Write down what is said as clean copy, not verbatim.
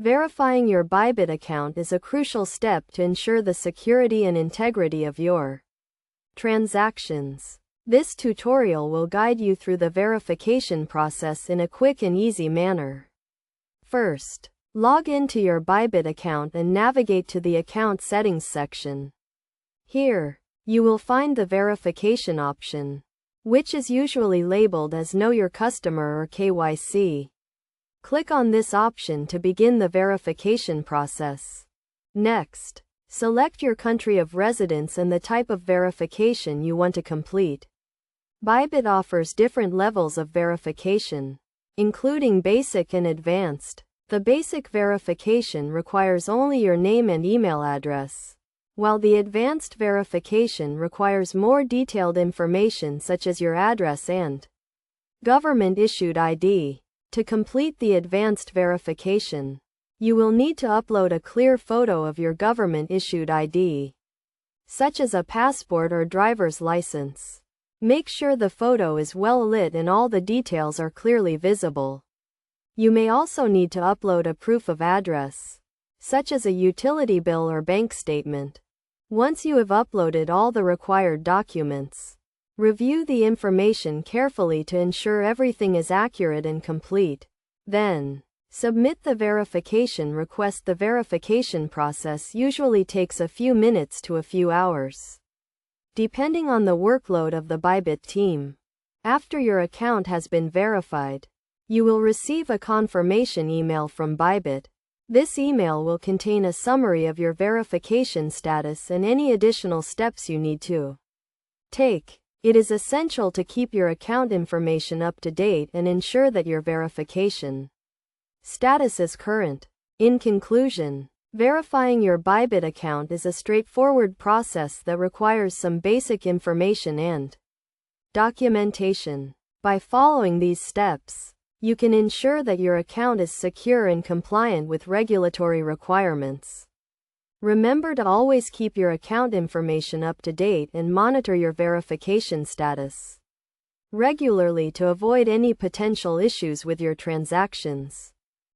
Verifying your Bybit account is a crucial step to ensure the security and integrity of your transactions. This tutorial will guide you through the verification process in a quick and easy manner. First, log into your Bybit account and navigate to the Account Settings section. Here, you will find the verification option, which is usually labeled as Know Your Customer or KYC. Click on this option to begin the verification process. Next, select your country of residence and the type of verification you want to complete. Bybit offers different levels of verification, including basic and advanced. The basic verification requires only your name and email address, while the advanced verification requires more detailed information such as your address and government-issued ID. To complete the advanced verification, you will need to upload a clear photo of your government-issued ID, such as a passport or driver's license. Make sure the photo is well lit and all the details are clearly visible. You may also need to upload a proof of address, such as a utility bill or bank statement. Once you have uploaded all the required documents, review the information carefully to ensure everything is accurate and complete. Then, submit the verification request. The verification process usually takes a few minutes to a few hours, depending on the workload of the Bybit team. After your account has been verified, you will receive a confirmation email from Bybit. This email will contain a summary of your verification status and any additional steps you need to take. It is essential to keep your account information up to date and ensure that your verification status is current. In conclusion, verifying your Bybit account is a straightforward process that requires some basic information and documentation. By following these steps, you can ensure that your account is secure and compliant with regulatory requirements. Remember to always keep your account information up to date and monitor your verification status regularly to avoid any potential issues with your transactions.